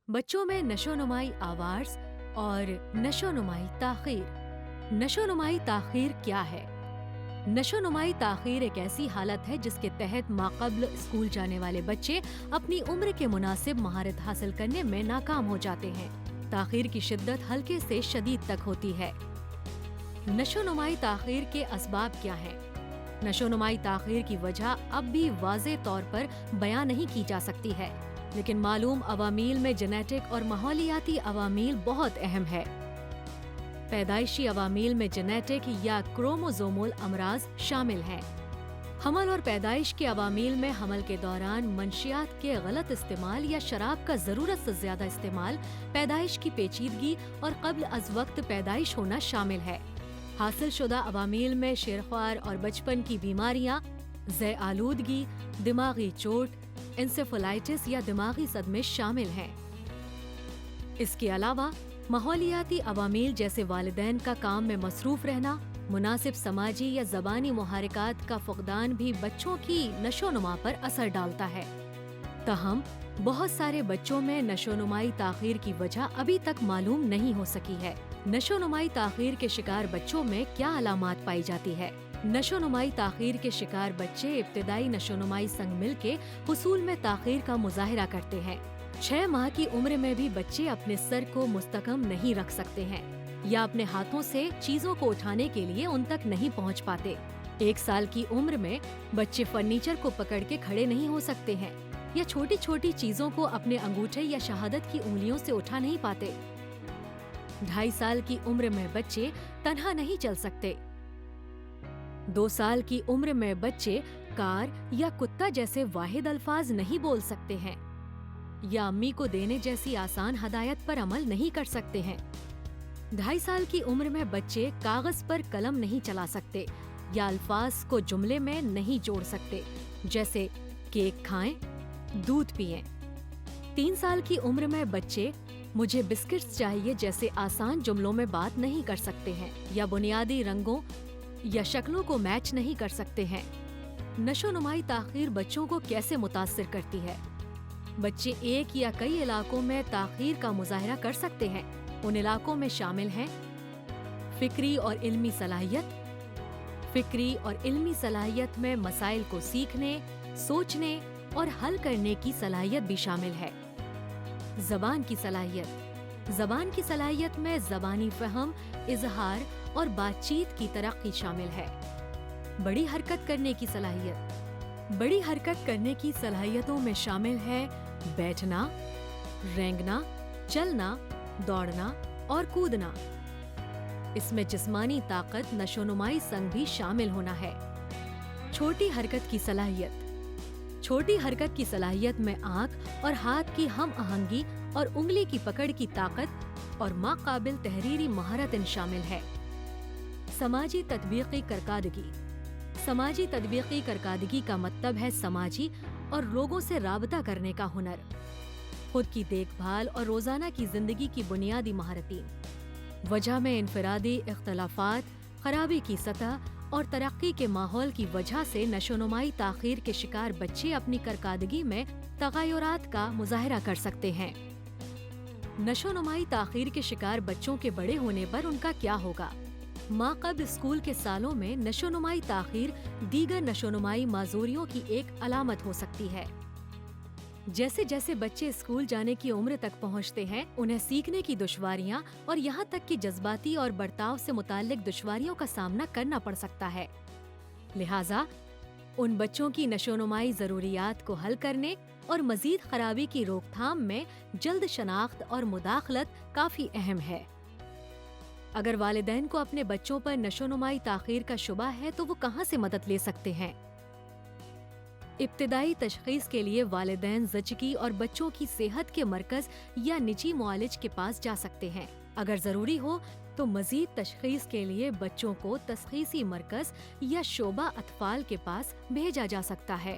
بچوں میں نشوونمائی آواز اور نشوونمائی تاخیر۔ نشوونمائی تاخیر کیا ہے؟ نشوونمائی تاخیر ایک ایسی حالت ہے جس کے تحت ماقبل اسکول جانے والے بچے اپنی عمر کے مناسب مہارت حاصل کرنے میں ناکام ہو جاتے ہیں۔ تاخیر کی شدت ہلکے سے شدید تک ہوتی ہے۔ نشوونمائی تاخیر کے اسباب کیا ہیں؟ نشوونمائی تاخیر کی وجہ اب بھی واضح طور پر بیان نہیں کی جا سکتی ہے، لیکن معلوم عوامل میں جینیٹک اور ماحولیاتی عوامل بہت اہم ہے۔ پیدائشی عوامل میں جینیٹک یا کروموزومل امراض شامل ہیں۔ حمل اور پیدائش کے عوامل میں حمل کے دوران منشیات کے غلط استعمال یا شراب کا ضرورت سے زیادہ استعمال، پیدائش کی پیچیدگی اور قبل از وقت پیدائش ہونا شامل ہے۔ حاصل شدہ عوامل میں شیرخوار اور بچپن کی بیماریاں، ذے آلودگی، دماغی چوٹ، انسیفلائٹس یا دماغی صدمے شامل ہیں۔ اس کے علاوہ ماحولیاتی عوامل جیسے والدین کا کام میں مصروف رہنا، مناسب سماجی یا زبانی محرکات کا فقدان بھی بچوں کی نشوونما پر اثر ڈالتا ہے۔ تاہم بہت سارے بچوں میں نشوونمائی تاخیر کی وجہ ابھی تک معلوم نہیں ہو سکی ہے۔ نشوونمائی تاخیر کے شکار بچوں میں کیا علامات پائی جاتی ہے؟ نشوونمائی تاخیر کے شکار بچے ابتدائی نشوونمائی سنگ مل کے حصول میں تاخیر کا مظاہرہ کرتے ہیں۔ 6 ماہ کی عمر میں بھی بچے اپنے سر کو مستحکم نہیں رکھ سکتے ہیں یا اپنے ہاتھوں سے چیزوں کو اٹھانے کے لیے ان تک نہیں پہنچ پاتے۔ 1 سال کی عمر میں بچے فرنیچر کو پکڑ کے کھڑے نہیں ہو سکتے ہیں یا چھوٹی چھوٹی چیزوں کو اپنے انگوٹھے یا شہادت کی انگلیوں سے اٹھا نہیں پاتے۔ 2.5 سال کی عمر میں بچے تنہا نہیں چل سکتے۔ 2 سال کی عمر میں بچے کار یا کتا جیسے واحد الفاظ نہیں بول سکتے ہیں یا امی کو دینے جیسی آسان ہدایت پر عمل نہیں کر سکتے ہیں۔ 2.5 سال کی عمر میں بچے کاغذ پر قلم نہیں چلا سکتے یا الفاظ کو جملے میں نہیں جوڑ سکتے، جیسے کیک کھائیں، دودھ پئیں۔ 3 سال کی عمر میں بچے مجھے بسکٹس چاہیے جیسے آسان جملوں میں بات نہیں کر سکتے ہیں یا بنیادی رنگوں یا شکلوں کو میچ نہیں کر سکتے ہیں۔ نشوونمائی تاخیر بچوں کو کیسے متاثر کرتی ہے؟ بچے ایک یا کئی علاقوں میں تاخیر کا مظاہرہ کر سکتے ہیں۔ ان علاقوں میں شامل ہیں فکری اور علمی صلاحیت۔ فکری اور علمی صلاحیت میں مسائل کو سیکھنے، سوچنے اور حل کرنے کی صلاحیت بھی شامل ہے۔ زبان کی صلاحیت۔ زبان کی صلاحیت میں زبانی فہم، اظہار اور بات چیت کی ترقی شامل ہے۔ بڑی حرکت کرنے کی صلاحیت۔ بڑی حرکت کرنے کی صلاحیتوں میں شامل ہے بیٹھنا، رینگنا، چلنا، دوڑنا اور کودنا۔ اس میں جسمانی طاقت، نشوونمائی سنگ بھی شامل ہونا ہے۔ چھوٹی حرکت کی صلاحیت۔ چھوٹی حرکت کی صلاحیت میں آنکھ اور ہاتھ کی ہم آہنگی اور انگلی کی پکڑ کی طاقت اور ماقابل تحریری مہارت شامل ہے۔ سماجی تطبیقی کارکردگی۔ سماجی تطبیقی کارکردگی کا مطلب ہے سماجی اور لوگوں سے رابطہ کرنے کا ہنر، خود کی دیکھ بھال اور روزانہ کی زندگی کی بنیادی مہارتیں۔ وجہ میں انفرادی اختلافات، خرابی کی سطح اور ترقی کے ماحول کی وجہ سے نشوونمائی تاخیر کے شکار بچے اپنی کارکردگی میں تغیرات کا مظاہرہ کر سکتے ہیں۔ نشوونمائی تاخیر کے شکار بچوں کے بڑے ہونے پر ان کا کیا ہوگا؟ ماقبل اسکول کے سالوں میں نشوونمائی تاخیر دیگر نشوونمائی معذوریوں کی ایک علامت ہو سکتی ہے۔ جیسے جیسے بچے اسکول جانے کی عمر تک پہنچتے ہیں، انہیں سیکھنے کی دشواریاں اور یہاں تک کہ جذباتی اور برتاؤ سے متعلق دشواریوں کا سامنا کرنا پڑ سکتا ہے۔ لہٰذا ان بچوں کی نشوونمائی ضروریات کو حل کرنے اور مزید خرابی کی روک تھام میں جلد شناخت اور مداخلت کافی اہم ہے۔ اگر والدین کو اپنے بچوں پر نشوونمائی تاخیر کا شبہ ہے تو وہ کہاں سے مدد لے سکتے ہیں؟ ابتدائی تشخیص کے لیے والدین زچگی اور بچوں کی صحت کے مرکز یا نجی معالج کے پاس جا سکتے ہیں۔ اگر ضروری ہو تو مزید تشخیص کے لیے بچوں کو تشخیصی مرکز یا شعبہ اطفال کے پاس بھیجا جا سکتا ہے۔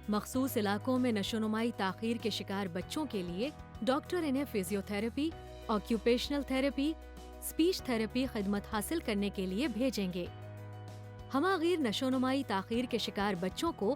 مخصوص علاقوں میں نشوونمائی تاخیر کے شکار بچوں کے لیے ڈاکٹر انہیں physiotherapy, occupational therapy, speech therapy خدمت حاصل کرنے کے لیے بھیجیں گے۔ ہمہ غیر نشوونمائی تاخیر کے شکار بچوں کو